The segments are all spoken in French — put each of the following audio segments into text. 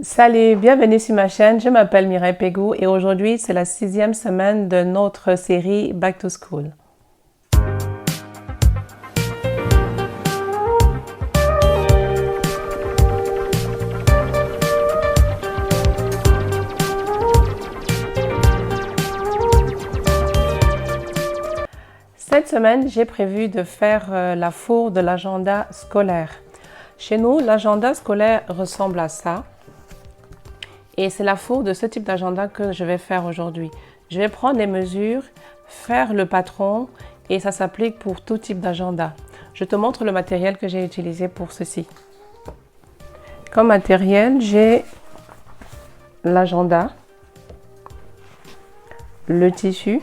Salut, bienvenue sur ma chaîne, je m'appelle Mireille Pégou et aujourd'hui c'est la 6e semaine de notre série Back to School. Cette semaine, j'ai prévu de faire la fourre de l'agenda scolaire. Chez nous, l'agenda scolaire ressemble à ça. Et c'est la fourre de ce type d'agenda que je vais faire aujourd'hui. Je vais prendre les mesures, faire le patron et ça s'applique pour tout type d'agenda. Je te montre le matériel que j'ai utilisé pour ceci. Comme matériel, j'ai l'agenda, le tissu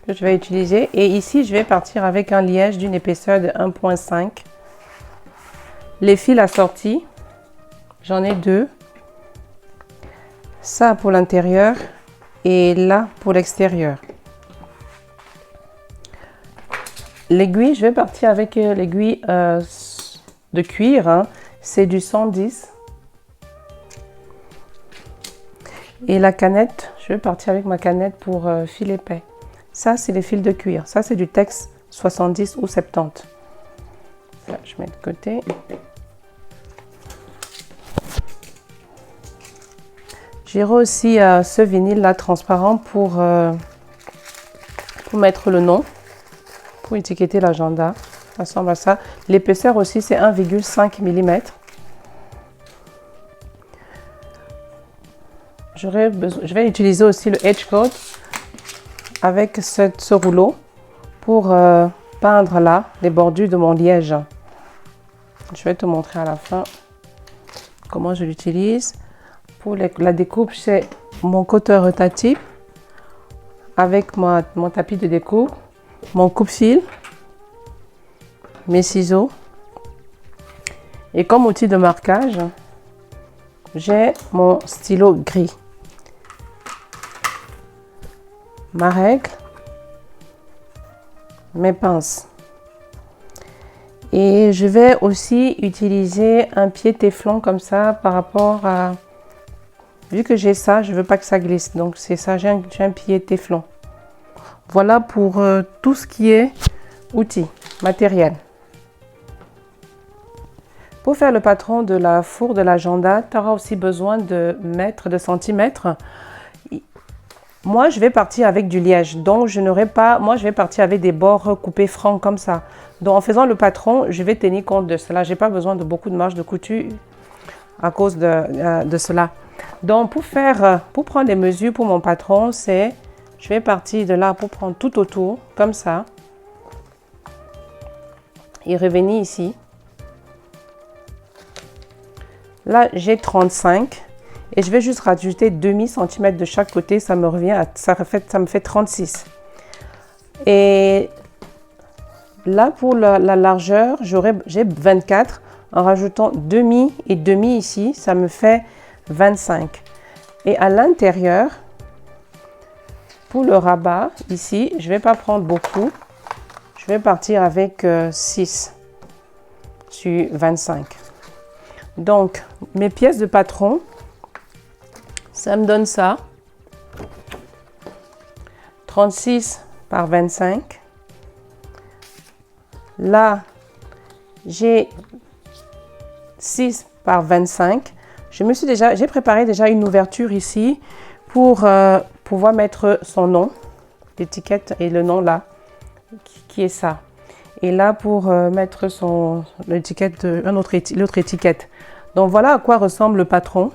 que je vais utiliser et ici je vais partir avec un liège d'une épaisseur de 1,5. Les fils assortis, j'en ai deux. Ça pour l'intérieur et là pour l'extérieur. L'aiguille, je vais partir avec l'aiguille de cuir, hein. C'est du 110. Et la canette, je vais partir avec ma canette pour fil épais. Ça, c'est les fils de cuir. Ça, c'est du texte 70 ou 70. Ça, je mets de côté. J'irai aussi ce vinyle là transparent pour mettre le nom, pour étiqueter l'agenda. Ça ressemble à ça. L'épaisseur aussi, c'est 1,5 mm. Je vais utiliser aussi le edge coat avec ce rouleau pour peindre là les bordures de mon liège. Je vais te montrer à la fin comment je l'utilise. Pour la découpe, c'est mon cutter rotatif avec mon tapis de découpe, mon coupe-fil, mes ciseaux. Et comme outil de marquage, j'ai mon stylo gris. Ma règle, mes pinces. Et je vais aussi utiliser un pied téflon comme ça par rapport à... Vu que j'ai ça, je ne veux pas que ça glisse. Donc c'est ça, j'ai un pied téflon. Voilà pour tout ce qui est outils, matériel. Pour faire le patron de la fourre de l'agenda, tu auras aussi besoin de mètres, de centimètres. Moi, je vais partir avec du liège. Donc je n'aurai pas... Moi, je vais partir avec des bords coupés francs comme ça. Donc en faisant le patron, je vais tenir compte de cela. Je n'ai pas besoin de beaucoup de marge de couture à cause de cela. Donc pour prendre les mesures pour mon patron, je vais partir de là pour prendre tout autour comme ça et revenir ici. Là j'ai 35 et je vais juste rajouter demi centimètre de chaque côté, ça me fait 36. Et là pour la largeur, j'ai 24 en rajoutant demi et demi ici, ça me fait 25. Et à l'intérieur, pour le rabat, ici, je ne vais pas prendre beaucoup. Je vais partir avec 6 sur 25. Donc, mes pièces de patron, ça me donne ça. 36 par 25. Là, j'ai 6 par 25. J'ai préparé déjà une ouverture ici pour pouvoir mettre son nom, l'étiquette et le nom là, qui est ça. Et là pour mettre l'étiquette, l'autre étiquette. Donc voilà à quoi ressemble le patron.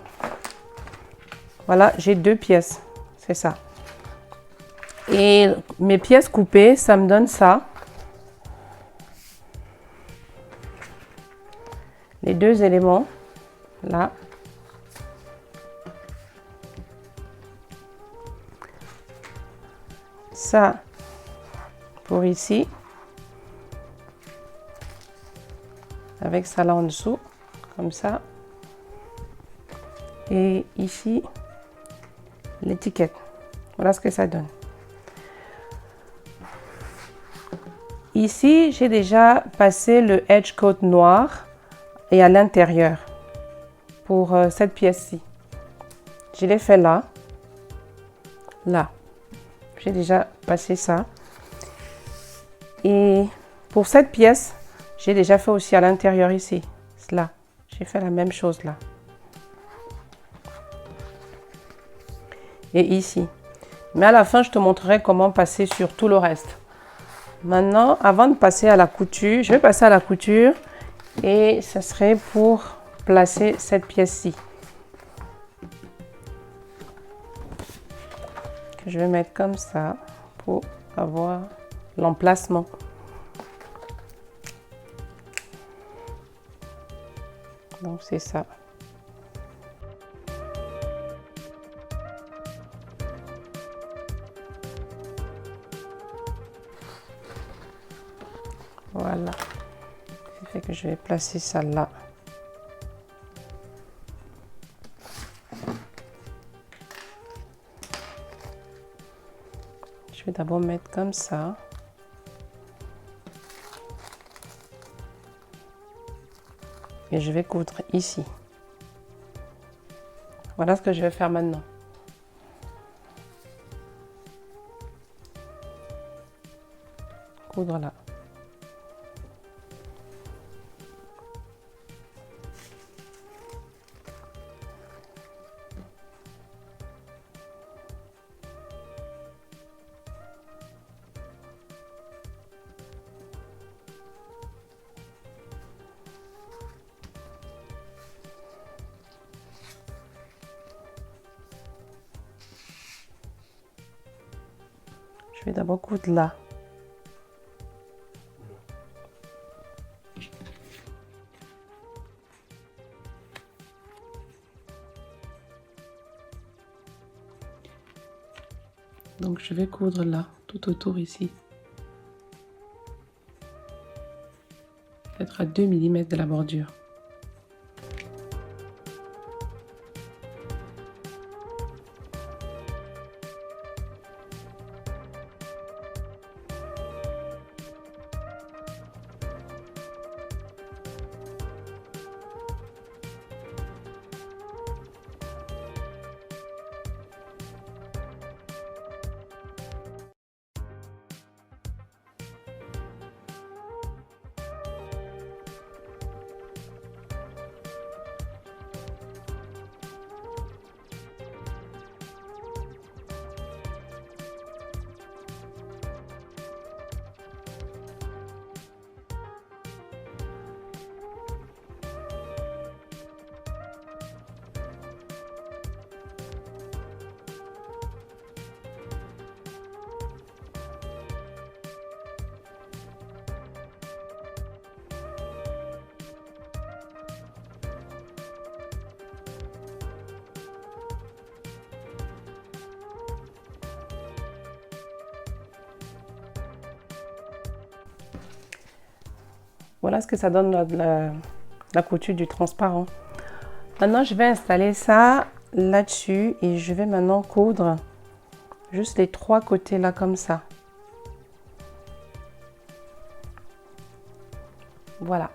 Voilà, j'ai deux pièces, c'est ça. Et mes pièces coupées, ça me donne ça. Les deux éléments, là. Ça pour ici, avec ça là en dessous, comme ça. Et ici, l'étiquette. Voilà ce que ça donne. Ici, j'ai déjà passé le edge coat noir et à l'intérieur pour cette pièce-ci. je l'ai fait là. Là. J'ai déjà passé ça. Et pour cette pièce, j'ai déjà fait aussi à l'intérieur ici. Là. J'ai fait la même chose là. Et ici. Mais à la fin, je te montrerai comment passer sur tout le reste. Maintenant, avant de passer à la couture, je vais passer à la couture et ce serait pour placer cette pièce-ci. Que je vais mettre comme ça pour avoir l'emplacement. Donc c'est ça. Voilà. Ce qui fait que je vais placer ça là. Je vais d'abord mettre comme ça. Et je vais coudre ici. Voilà ce que je vais faire maintenant. Coudre là. Je vais d'abord coudre là. Donc je vais coudre là, tout autour ici. Peut-être à 2 mm de la bordure. Voilà ce que ça donne la couture du transparent. Maintenant, je vais installer ça là-dessus et je vais maintenant coudre juste les 3 côtés là comme ça. Voilà.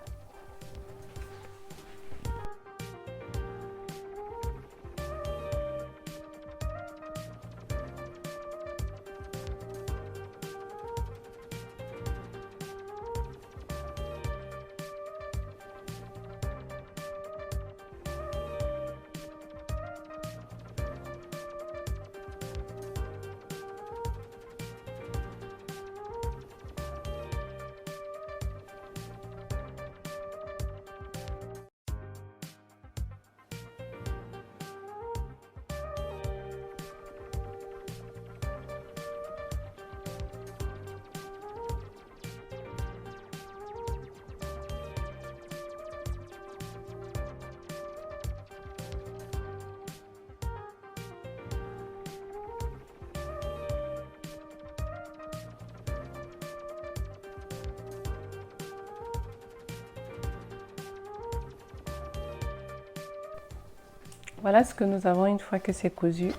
Voilà ce que nous avons une fois que c'est cousu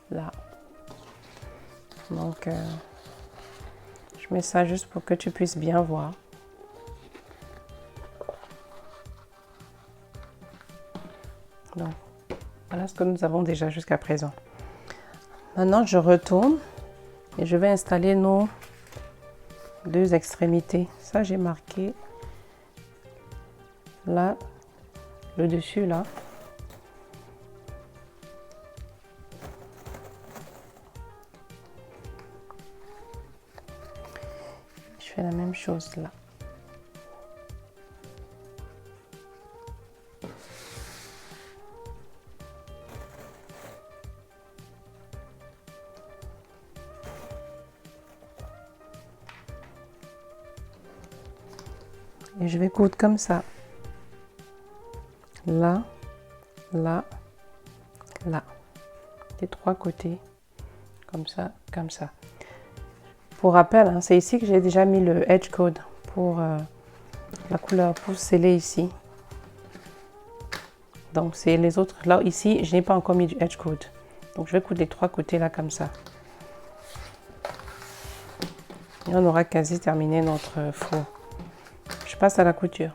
là. Donc je mets ça juste pour que tu puisses bien voir. Donc Voilà ce que nous avons déjà jusqu'à présent. Maintenant, je retourne et je vais installer nos deux extrémités. Ça, j'ai marqué là, le dessus là. Je fais la même chose là. Et je vais coudre comme ça. Là, là, là. Des trois côtés. Comme ça, comme ça. Pour rappel, hein, c'est ici que j'ai déjà mis le edge code pour la couleur, pour sceller ici. Donc c'est les autres. Là, ici, je n'ai pas encore mis du edge code. Donc je vais coudre les trois côtés là comme ça. Et on aura quasi terminé notre four. Je passe à la couture.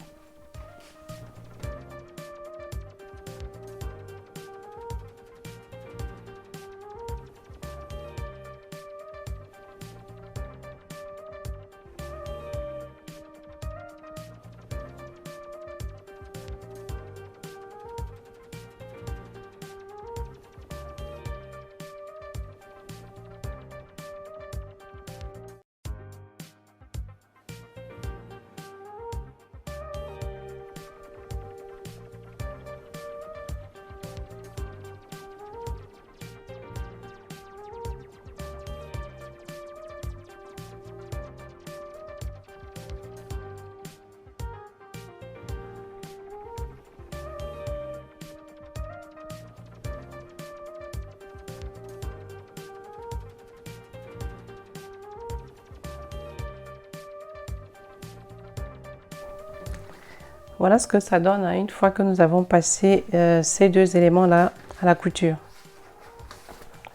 Voilà ce que ça donne hein, une fois que nous avons passé ces deux éléments là à la couture.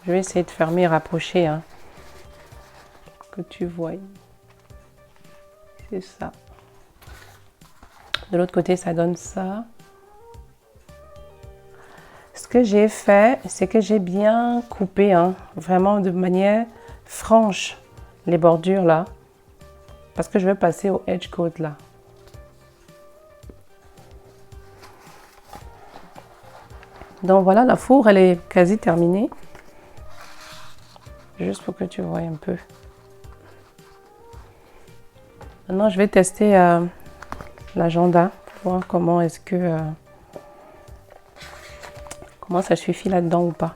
Je vais essayer de fermer, rapprocher, hein, que tu vois. C'est ça. De l'autre côté, ça donne ça. Ce que j'ai fait, c'est que j'ai bien coupé, hein, vraiment de manière franche, les bordures là, parce que je vais passer au edge code là. Donc voilà, la fourre, elle est quasi terminée. Juste pour que tu vois un peu. Maintenant, je vais tester l'agenda pour voir comment est-ce que comment ça suffit là-dedans ou pas.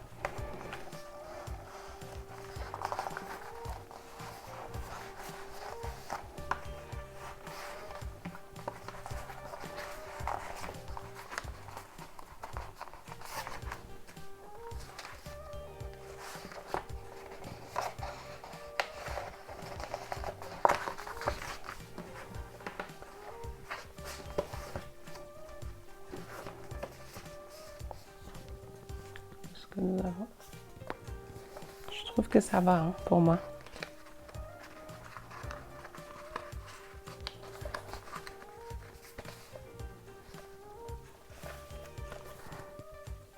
Que nous avons. Je trouve que ça va hein, pour moi.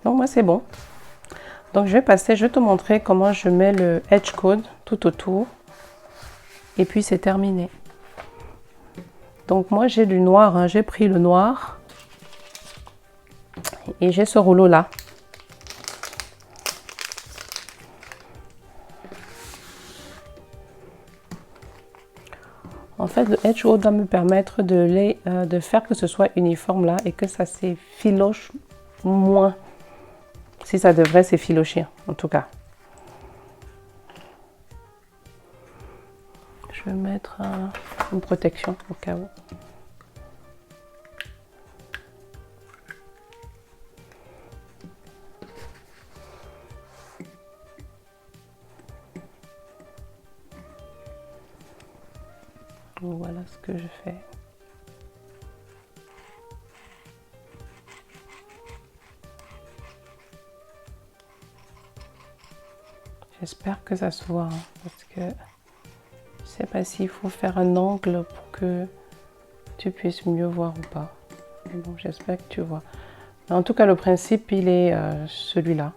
Donc moi c'est bon. Donc je vais passer, je vais te montrer comment je mets le edge code tout autour. Et puis c'est terminé. Donc moi j'ai du noir, hein, j'ai pris le noir. Et j'ai ce rouleau là. En fait, le edge code va me permettre de faire que ce soit uniforme là et que ça s'effiloche moins. Si ça devrait s'effilocher, en tout cas. Je vais mettre une protection au cas où. Donc voilà ce que je fais. J'espère que ça se voit, hein, parce que je sais pas s'il faut faire un angle pour que tu puisses mieux voir ou pas. Mais bon, j'espère que tu vois. En tout cas, le principe, il est celui-là.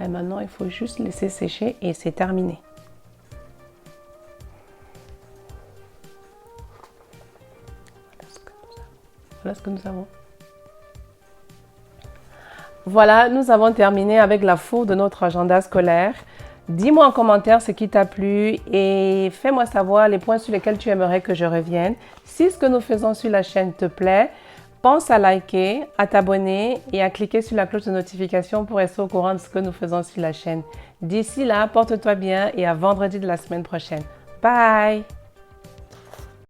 Et maintenant, il faut juste laisser sécher et c'est terminé. Voilà ce que nous avons. Voilà, nous avons terminé avec la four de notre agenda scolaire. Dis-moi en commentaire ce qui t'a plu et fais-moi savoir les points sur lesquels tu aimerais que je revienne. Si ce que nous faisons sur la chaîne te plaît, pense à liker, à t'abonner et à cliquer sur la cloche de notification pour rester au courant de ce que nous faisons sur la chaîne. D'ici là, porte-toi bien et à vendredi de la semaine prochaine. Bye!